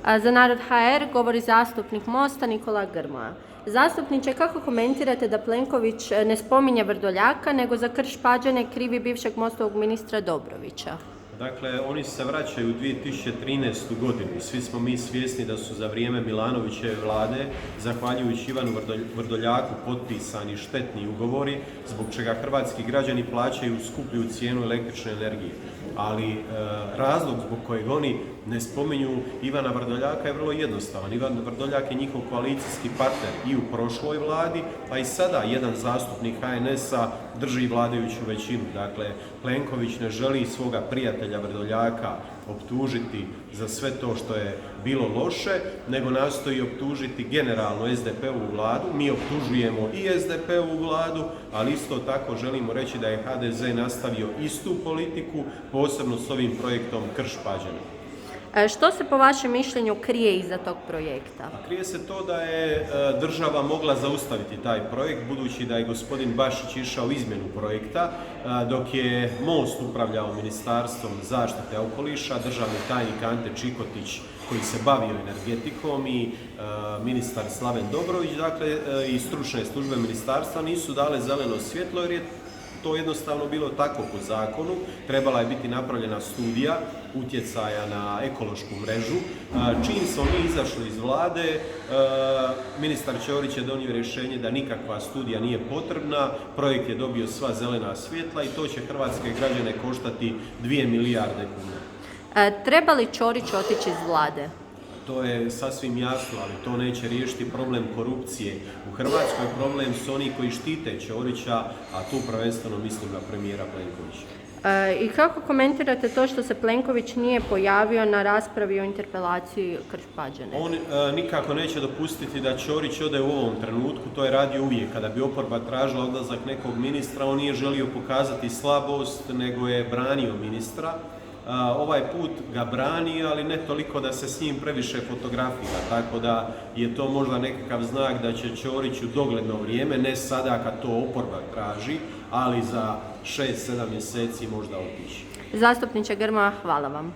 Za Narod HR govori zastupnik Mosta Nikola Grmoja. Zastupniče, kako komentirate da Plenković ne spominje Vrdoljaka, nego za Krš-Pađene krivi bivšeg Mostovog ministra Dobrovića? Dakle, oni se vraćaju u 2013. godinu. Svi smo mi svjesni da su za vrijeme Milanovićeve vlade, zahvaljujući Ivanu Vrdoljaku, potpisani štetni ugovori, zbog čega hrvatski građani plaćaju skuplju cijenu električne energije. Ali razlog zbog kojeg oni ne spominju Ivana Vrdoljaka je vrlo jednostavan. Ivan Vrdoljak je njihov koalicijski partner i u prošloj vladi, pa i sada jedan zastupnik HNS-a drži vladajuću većinu. Dakle, Plenković ne želi svoga prijatelja Vrdoljaka optužiti za sve to što je bilo loše, nego nastoji optužiti generalno SDP-ovu vladu. Mi optužujemo i SDP-ovu vladu, ali isto tako želimo reći da je HDZ nastavio istu politiku, posebno s ovim projektom Krš-Pađene. Što se po vašem mišljenju krije iza tog projekta? Krije se to da je država mogla zaustaviti taj projekt, budući da je gospodin Bašić išao u izmjenu projekta, dok je Most upravljao Ministarstvom zaštite okoliša, državni tajnik Ante Čikotić koji se bavio energetikom i ministar Slaven Dobrović, dakle i stručne službe ministarstva nisu dale zeleno svjetlo jer je to jednostavno bilo tako po zakonu. Trebala je biti napravljena studija utjecaja na ekološku mrežu. Čim smo mi izašli iz vlade, ministar Ćorić je donio rješenje da nikakva studija nije potrebna, projekt je dobio sva zelena svjetla i to će hrvatske građane koštati 2 milijarde kuna. Treba li Ćorić otići iz vlade? To je sasvim jasno, ali to neće riješiti problem korupcije. U Hrvatskoj problem su oni koji štite Ćorića, a tu prvenstveno mislim na premijera Plenkovića. I kako komentirate to što se Plenković nije pojavio na raspravi o interpelaciji Krš-Pađene? On nikako neće dopustiti da Ćorić ode u ovom trenutku, to je radio uvijek. Kada bi oporba tražila odlazak nekog ministra, on nije želio pokazati slabost, nego je branio ministra. Ovaj put ga brani, ali ne toliko da se s njim previše fotografira, tako da je to možda nekakav znak da će Ćorić u dogledno vrijeme, ne sada kad to oporba traži, ali za 6-7 mjeseci možda otići. Zastupniče Grmoja, hvala vam.